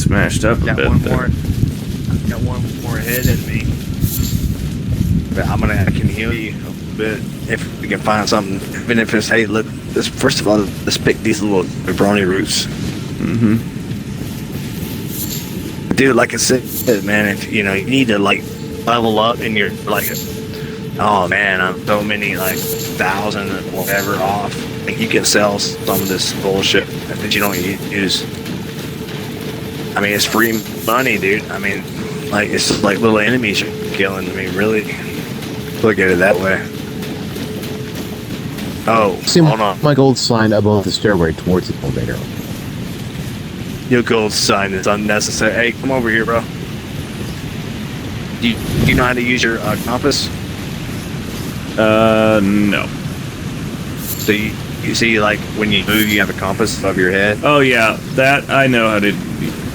smashed up a Got bit one there. more. Got one more hit in me. But I can heal you a little bit if we can find something. Even if it's, hey, look, first of all, let's pick these little brony roots. Mm-hmm. Dude, like I said, man, if you need to like level up and you're like, oh man, I'm so many like 1,000 or whatever off. Like you can sell some of this bullshit that you don't use. I mean, it's free money, dude. I mean, like it's like little enemies you're killing. I mean, really, look at it that way. Oh, See hold on. my gold sign above the stairway towards the elevator. Your gold sign is unnecessary. Hey, come over here, bro. Do you know how to use your compass? No. So you see, like, when you move, you have a compass above your head? Oh, yeah, that I know how to...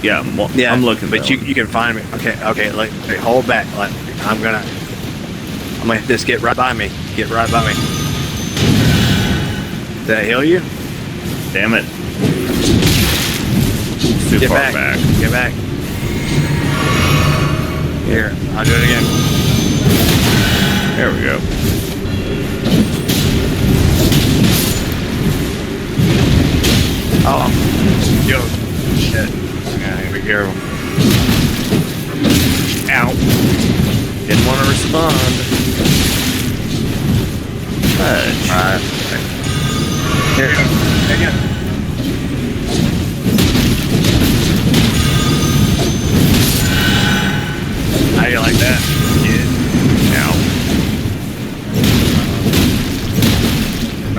Yeah, I'm looking. But you can find me. Okay, like, hold back. Like, I'm gonna just get right by me. Get right by me. Did I heal you? Damn it. Too Get far back. Get back. Here, I'll do it again. There we go. Oh, yo, shit. Yeah, be careful. Ow. Didn't want to respond. Fudge. Alright. Here you go. There you go. How you like that? Yeah. Ow.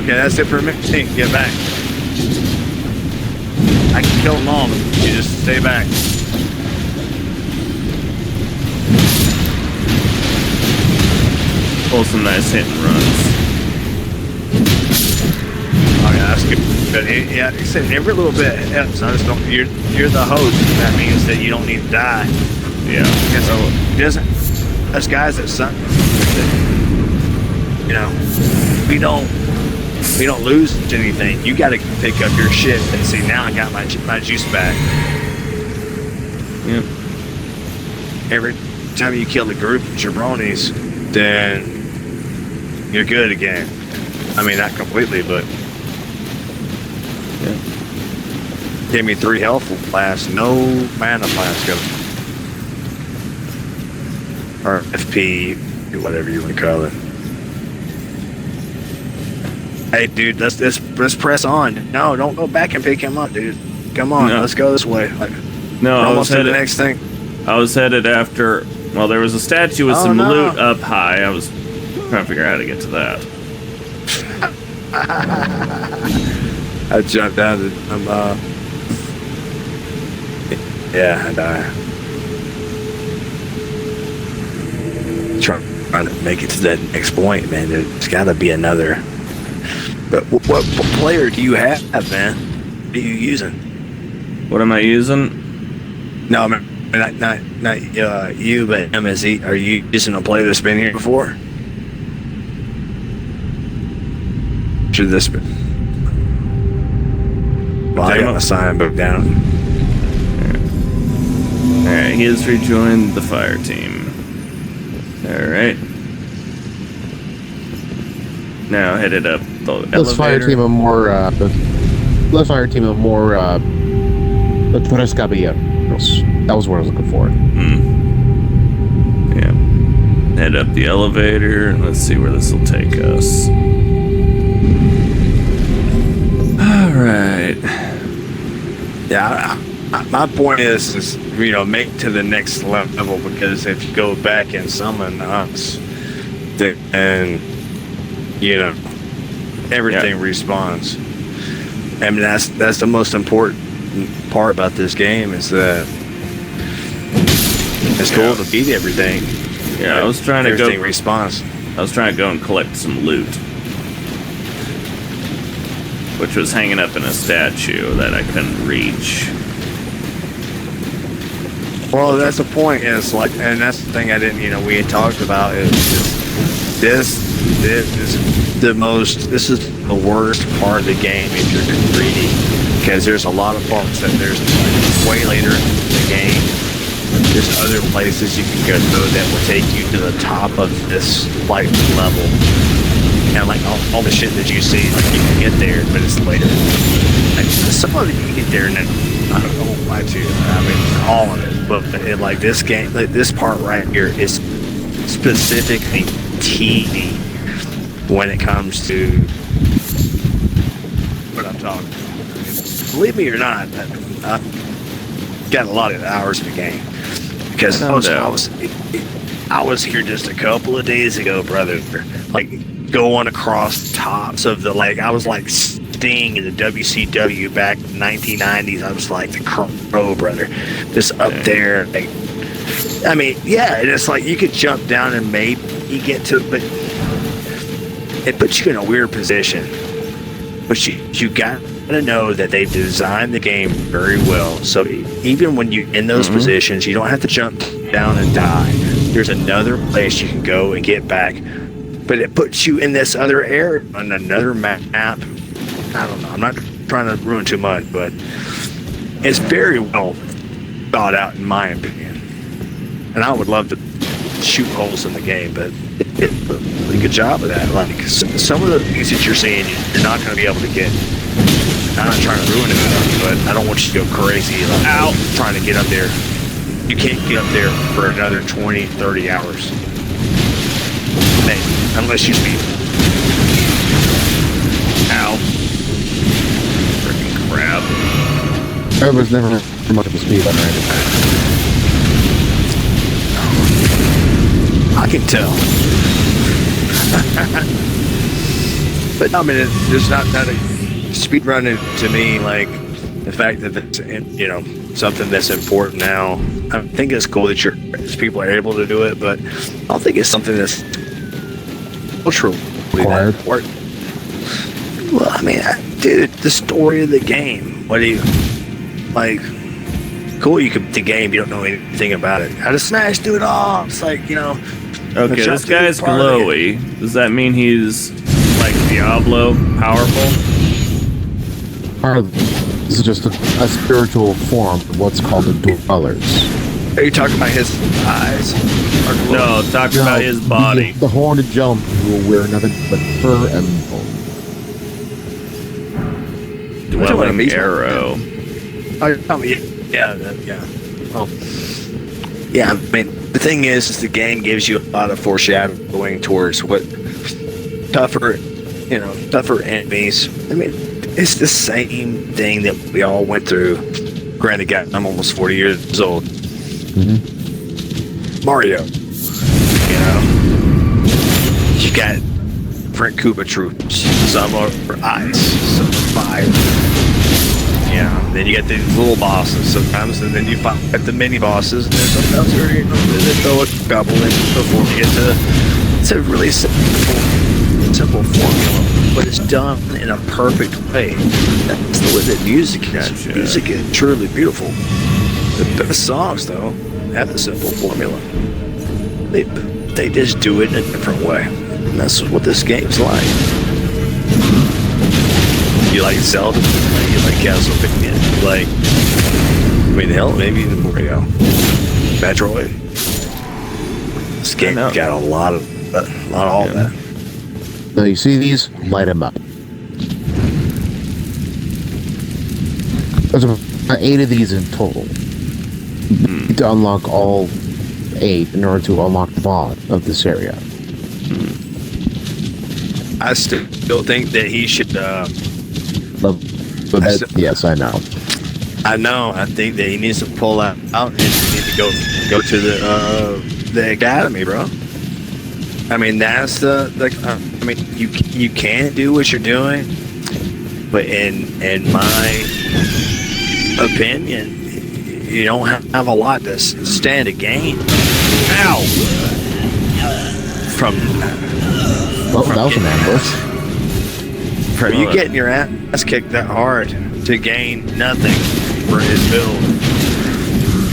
Okay, that's it for me. Get back. I can kill them all, but you just stay back. Pull some nice hit and runs. Oh yeah, that's good. But yeah, like I said, every little bit helps. I just don't. You're the host. That means that you don't need to die. Yeah. Because it doesn't. Us guys that suck. We don't lose anything. You got to pick up your shit and see. Now I got my juice back. Yep. Every time you kill a group of jabronis, then you're good again. I mean, not completely, but Yeah. gave me 3 health flasks, no mana flask, or FP, whatever you want to call it. Hey, dude, let's press on. No, don't go back and pick him up, dude. Come on, No. let's go this way. Like, No, we're I was almost to the headed. next thing. I was headed after. Well, there was a statue with Oh, some no. loot up high. I was trying to figure out how to get to that. I jumped down to yeah, I died. Trying to make it to that next point, man. There's got to be another. But what player do you have, man? What are you using? What am I using? No, I mean, not you, but him. Are you using a player that's been here before? Should this be? Well, I got my sign book down. Alright, he has rejoined the fire team. Alright. Now headed up the elevator. Let's fire team a more. Let's fire team a more. Let's put us That was what I was looking for. Yeah. Head up the elevator and let's see where this will take us. Alright. Yeah, my point is make to the next level, because if you go back and summon us, then everything respawns. I mean, that's the most important part about this game, is that it's cool to beat everything. Yeah, I was trying to go. Everything respawns. I was trying to go and collect some loot, which was hanging up in a statue that I couldn't reach. Well, that's the point. Is like, and that's the thing I didn't. We had talked about is this is the most. This is the worst part of the game if you're greedy, because there's a lot of parts that there's way later. game, there's other places you can go that will take you to the top of this like level. And like all the shit that you see, like you can get there, but it's later. Like, some of it you can get there, and then I won't lie to you. I mean, all of it, but like this game, like this part right here is specifically TV when it comes to what I'm talking about. Believe me or not, I've got a lot of hours in the game because I was here just a couple of days ago, brother. Like going across the tops of the I was like Sting in the WCW back in the 1990s. I was like the Crow, brother, just up there. Like, I mean, yeah, it's like you could jump down and maybe you get to it, but it puts you in a weird position. But you got to know that they've designed the game very well. So even when you're in those positions, you don't have to jump down and die. There's another place you can go and get back. But it puts you in this other area on another map. I don't know. I'm not trying to ruin too much, but it's very well thought out in my opinion. And I would love to shoot holes in the game, but it did a really good job of that. Like some of the things that you're seeing, you're not going to be able to get. I'm not trying to ruin it, but I don't want you to go crazy like trying to get up there. You can't get up there for another 20, 30 hours. Maybe, unless you speed. Ow. Freaking crap. I was never much of a speed runner anyway. I can tell. But I mean, there's not a speed running to me. Like the fact that it's something that's important now. I think it's cool that people are able to do it, but I don't think it's something that's culturally required. Well, I mean, dude, the story of the game. What do you like? Cool, you could the game. You don't know anything about it. How to smash, do it all. It's like Okay, this guy's glowy. Does that mean he's like Diablo powerful? This is just a spiritual form of what's called the Dwellers. Are you talking about his eyes? No, talking about his body. The horned gentleman will wear nothing but fur and bone. Dwelling arrow. Yeah. Oh. Yeah, I mean, the thing is the game gives you a lot of foreshadowing towards what tougher enemies. I mean, it's the same thing that we all went through. Granted, I'm almost 40 years old. Mario, you got different Koopa troops. Some are ice, some are fire. Then you get these little bosses sometimes, and then you fight the mini bosses, and then sometimes they throw a couple in before you get to. It's a really simple formula, but it's done in a perfect way. That's the way that music is. Gotcha. Music is truly beautiful. The best songs, though, have the simple formula. They just do it in a different way, and that's what this game's like. You like Zelda? You like Castlevania? You like, hell, maybe even Mario, Metroid. This game got a lot of all that. Now you see these? Light them up. There's about 8 of these in total. You need to unlock all 8 in order to unlock the boss of this area. I still think that he should. Yes, I know. I know. I think that he needs to pull out and need to go to the academy, bro. I mean, that's I mean, you can do what you're doing, but in my opinion, you don't have a lot to stand to gain. Ow! From that was an ambush. From you getting your ass kicked that hard to gain nothing for his build,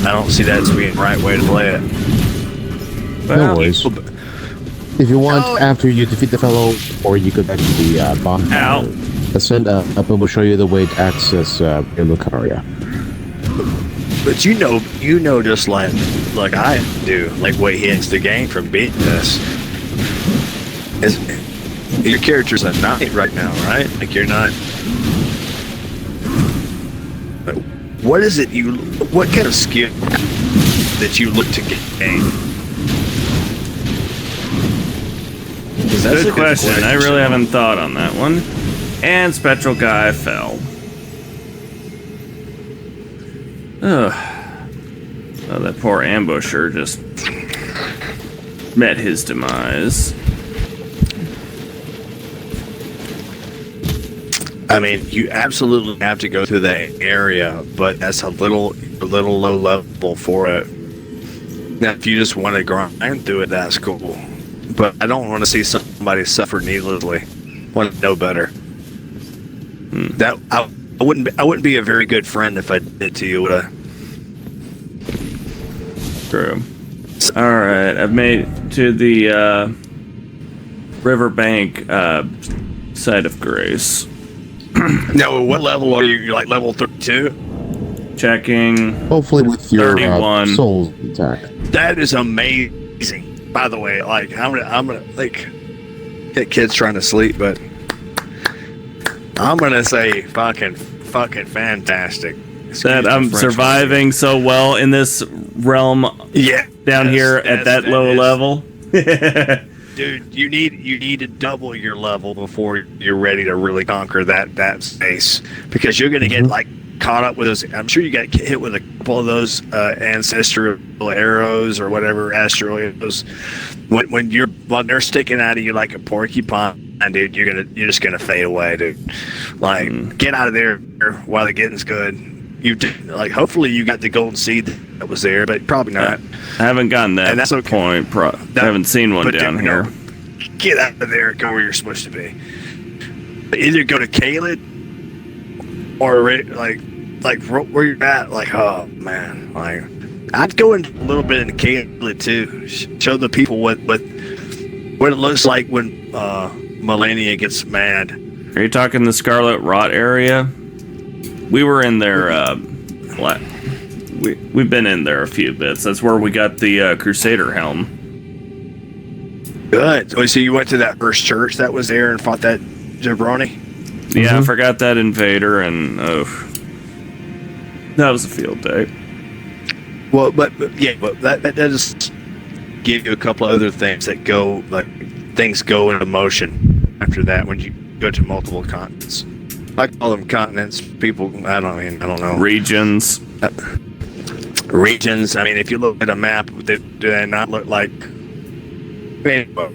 I don't see that as being the right way to play it. No worries. If you want, after you defeat the fellow, or you could back to the bomb. Ascend up and we'll show you the way to access your Lucaria. But you know, just like I do, like what he has to gain from beating this. Your character's a knight right now, right? Like you're not. What is it what kind of skill that you look to gain? Good question. I really haven't thought on that one. And Spectral Guy fell. Ugh. Oh, that poor ambusher just met his demise. I mean, you absolutely have to go through that area, but that's a little low level for it. Now, if you just want to grind through it, that's cool. But I don't want to see somebody suffer needlessly. Want to know better. That I wouldn't be a very good friend if I did it to you. Would I? True. All right, I've made to the riverbank side of grace. No, what level are you? You're like level 32? Checking. Hopefully with your 31. souls intact. That is amazing. By the way, like I'm gonna like get kids trying to sleep, but I'm gonna say fucking fantastic. That I'm surviving so well in this realm. Yeah, down here at that low level. Dude, you need to double your level before you're ready to really conquer that space, because you're gonna get like caught up with those. I'm sure you got hit with a couple of those ancestral arrows or whatever asteroids. When they're sticking out of you like a porcupine, dude, you're just gonna fade away, dude. Like get out of there while the getting's good. Like hopefully you got the golden seed that was there, but probably not. I haven't gotten that and that's okay. point. I haven't seen one down here. No, get out of there and go where you're supposed to be. Either go to Caled or like where you're at. Like, oh man, like I'd go in a little bit into Caled too. Show the people what it looks like when Melania gets mad. Are you talking the Scarlet Rot area? We were in there. We've been in there a few bits. That's where we got the Crusader helm. Good. So you went to that first church that was there and fought that jabroni? Yeah, I forgot that invader, and that was a field day. Well, but that does give you a couple of other things that go things go into motion after that when you go to multiple continents. I call them continents. People, I don't know. Regions. Regions. I mean, if you look at a map, do they not look like? Anyway,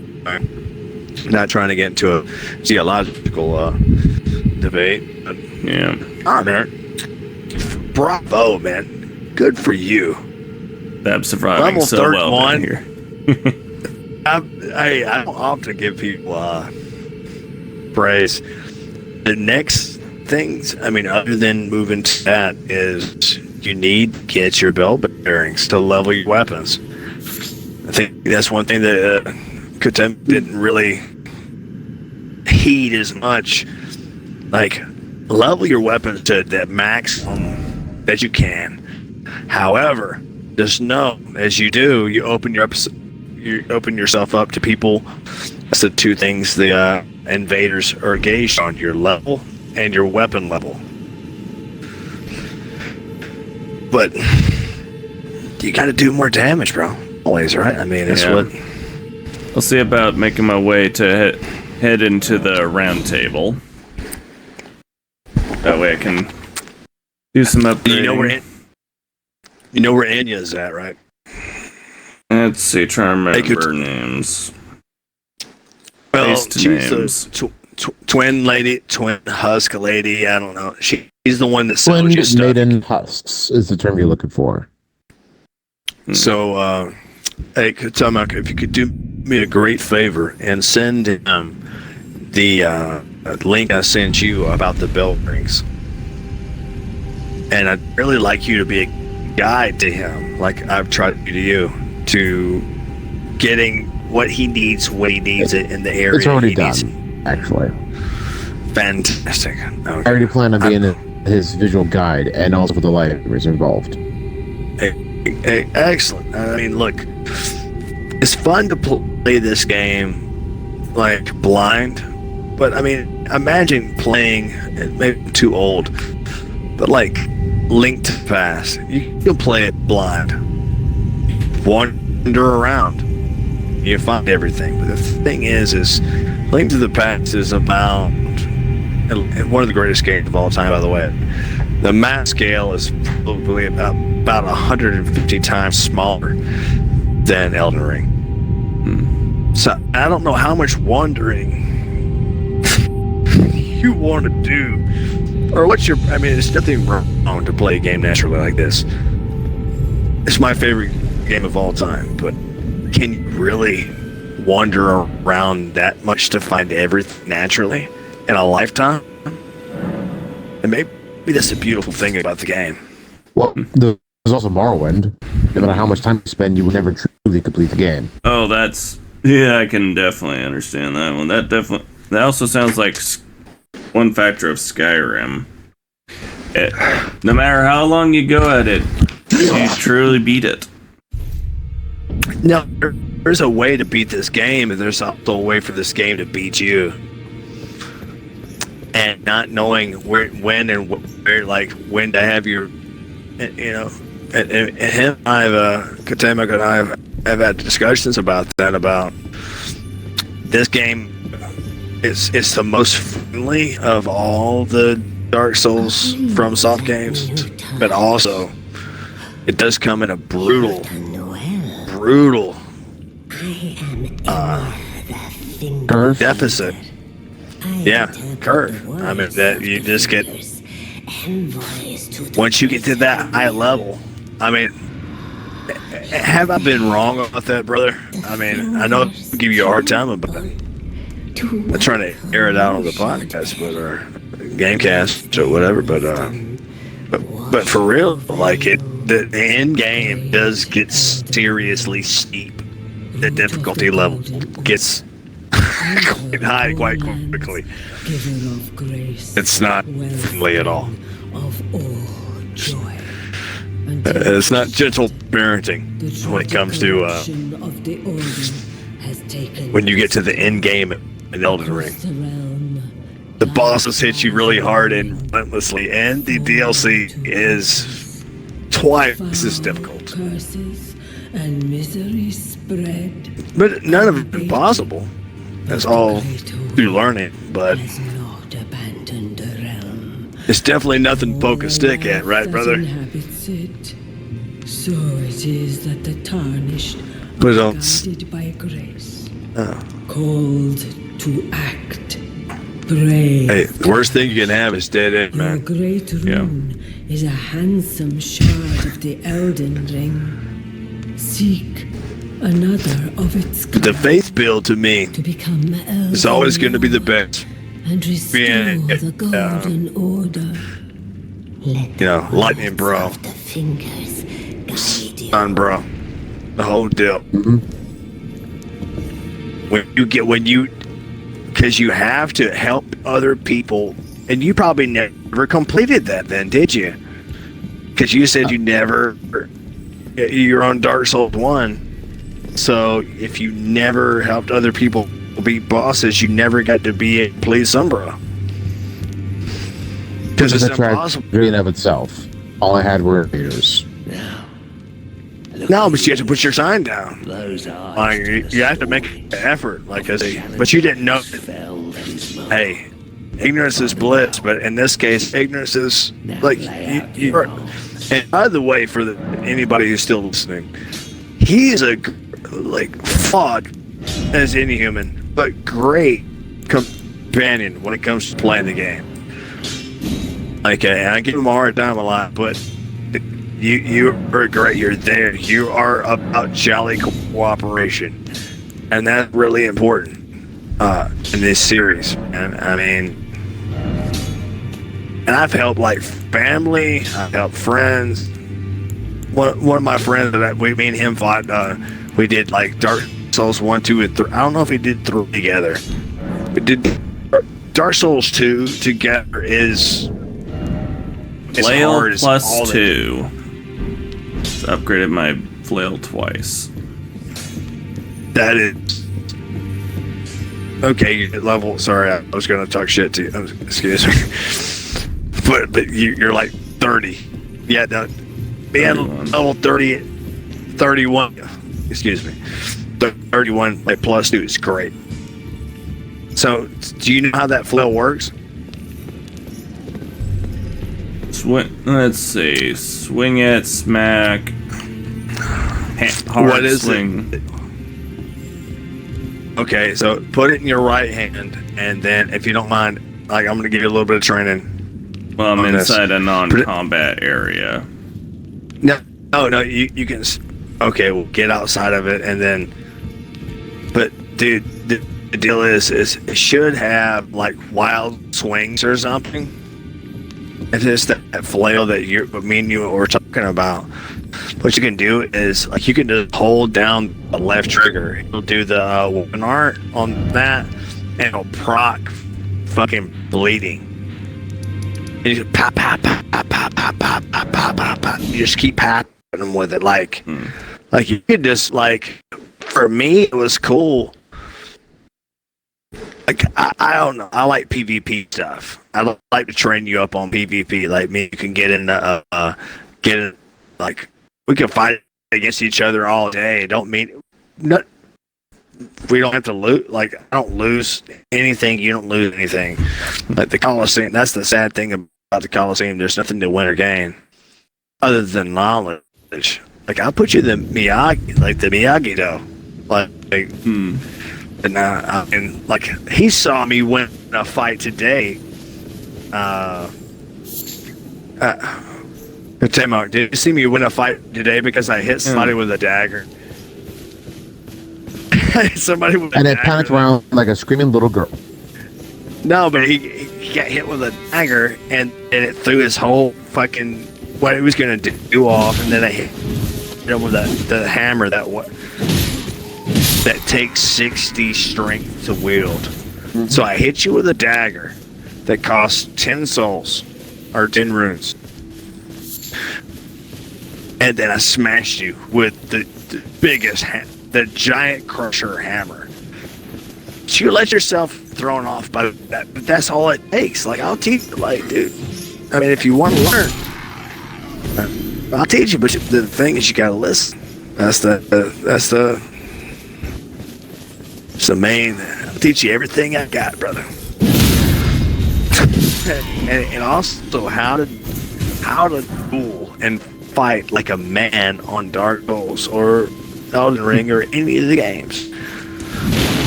not trying to get into a geological debate. But, yeah. Oh, man. Bravo, man. Good for you. I'm surviving Level so well down 31. here. I don't often give people praise. The next things, I mean, other than moving to that, is you need to get your bell bearings to level your weapons. I think that's one thing that Kutem didn't really heed as much. Like, level your weapons to the maximum that you can. However, just know, as you do, you open yourself up to people. That's the two things the invaders are gauged on: your level and your weapon level. But you got to do more damage, bro. Always, right? I mean, that's what. I'll see about making my way to head into the round table. That way I can do some upgrading. You know where Anya's at, right? Let's see. Try to remember names. Well, she's names. Twin lady, twin husk lady. I don't know. She's the one that sells Twin you stuff. maiden husks is the term you're looking for. So, hey, Tamak, if you could do me a great favor and send the link I sent you about the bell rings, and I'd really like you to be a guide to him, like I've tried to do to you, to getting what he needs when he needs it in the area. It's already done, actually. Fantastic. Okay. I already plan on being his visual guide and also for the lighters involved. Hey, excellent. I mean, look, it's fun to play this game like blind, but I mean, imagine playing. Maybe I'm too old, but like Link to the Past, you can play it blind, wander around, you find everything. But the thing is Link to the Past is about one of the greatest games of all time, by the way. The map scale is probably about 150 times smaller than Elden Ring. So I don't know how much wandering you want to do, or what's your. I mean, there's nothing wrong to play a game naturally like this. It's my favorite game of all time, but can you really wander around that much to find everything naturally in a lifetime? And maybe that's the beautiful thing about the game. Well, there's also Morrowind. No matter how much time you spend, you will never truly complete the game. Oh, yeah, I can definitely understand that one. That also sounds like one factor of Skyrim. No matter how long you go at it, you truly beat it. Now, there's a way to beat this game, and there's also a way for this game to beat you. And not knowing when to have your, you know, and him, Katema and I have had discussions about that. About this game, it's the most friendly of all the Dark Souls from soft games, but also it does come in a brutal deficit. Yeah, curve. I mean, that you just get once you get to that high level. I mean, have I been wrong about that, brother? I mean, I know I give you a hard time about it. I'm trying to air it out on the podcast, but or Gamecast or whatever. But for real, like the end game does get seriously steep. The difficulty level gets quite high quite quickly. It's not friendly at all. It's not gentle parenting when it comes to when you get to the end game in Elden Ring. The bosses hit you really hard and relentlessly, and the DLC is twice as difficult. But none of it impossible. That's all through learning, but it's definitely nothing to poke a stick at, right, brother? So it is that the tarnished But are guided by grace, called to act, brave. Hey, the worst thing you can have is dead end, Your man. great rune is a handsome shard of the Elden Ring. Seek another of its kind. The faith build to me To become Elden is always going to be the best. and restore the golden order. You know, lightning, bro. The fingers guide you. On, bro. The whole deal. Because you have to help other people, and you probably never completed that then, did you? Because you said you're on Dark Souls 1, so if you never helped other people beat bosses, you never got to be able to please Sombra. Because it's impossible. In and of itself. All I had were haters. No, but you have to put your sign down. Like, you have to make an effort, like I say. But you didn't know. Hey, ignorance is bliss, but in this case, ignorance is like you are. And by the way, for anybody who's still listening, he is flawed as any human, but great companion when it comes to playing the game. Like, I give him a hard time a lot, but you are great. You're there. You are about jolly cooperation, and that's really important in this series. And I mean, and I've helped like family. I've helped friends. One of my friends that me and him fought. We did like Dark Souls 1, 2, and 3. I don't know if we did 3 together. We did Dark Souls 2 together is as hard as all 2. just upgraded my flail twice. That is okay. You level. Sorry, I was going to talk shit to you. Excuse me. But you're like 30. Yeah, no, man, level 30, 31. Excuse me, 31 like plus 2 is great. So, do you know how that flail works? Let's see. Swing it, smack. Hard What is swing. it? Okay, so put it in your right hand, and then if you don't mind, like I'm gonna give you a little bit of training. Well, I'm inside this. a non-combat area. No, you can. Okay, we'll get outside of it, and then. But dude, the deal is it should have like wild swings or something. If it's that flail that me and you were talking about, what you can do is like you can just hold down the left trigger. It'll do the weapon art on that, and it'll proc fucking bleeding. And you just pop, pop, pop, pop, pop, pop, pop, pop, pop, pop, pop. You just keep popping them with it, like you could just like. For me, it was cool. Like I don't know. I like PvP stuff. I like to train you up on PvP. Like me, you can get in like we can fight against each other all day. Don't mean not. We don't have to lose. Like I don't lose anything. You don't lose anything. Like the Coliseum. That's the sad thing about the Coliseum. There's nothing to win or gain other than knowledge. Like I'll put you the Miyagi though. And like he saw me win a fight today. Tim, did you see me win a fight today because I hit somebody with a dagger? Somebody with a and dagger. it panicked around like a screaming little girl. No, but he got hit with a dagger and it threw his whole fucking what he was gonna do off, and then I hit him with the hammer that takes 60 strength to wield. Mm-hmm. So I hit you with a dagger that costs 10 souls or 10 runes, and then I smashed you with the biggest the giant crusher hammer. So you let yourself thrown off by that, but that's all it takes. Like I'll teach you, like, dude. I mean, if you want to learn, I'll teach you. But the thing is, you gotta listen. That's the main. I'll teach you everything I got, brother. and also how to duel and fight like a man on Dark Souls or Elden Ring or any of the games.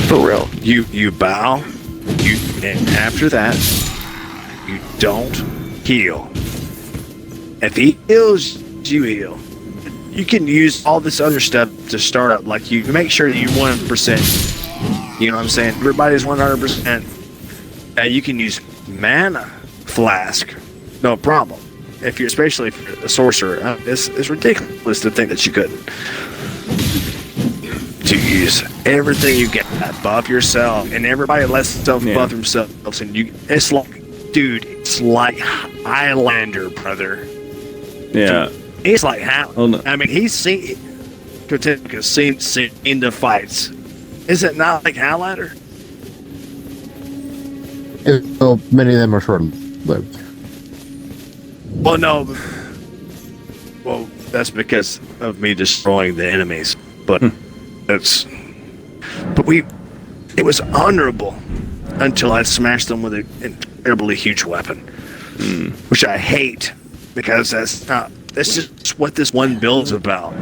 For real, you bow, and after that, you don't heal. If he heals, you heal. You can use all this other stuff to start up. Like you make sure that you 100%. You know what I'm saying? Everybody's 100%. You can use mana flask, no problem. Especially if you're a sorcerer, it's ridiculous to think that you couldn't. To use everything you get, buff yourself, and everybody lets themselves buff themselves, and it's like, dude, it's like Highlander, brother. Yeah, it's like Highlander. I mean, he's seen the fights. Is it not like Highlander? Well, many of them are short-lived. Well, no. Well, that's because of me destroying the enemies. But it was honorable until I smashed them with an incredibly huge weapon, which I hate because that's just what this one build's about.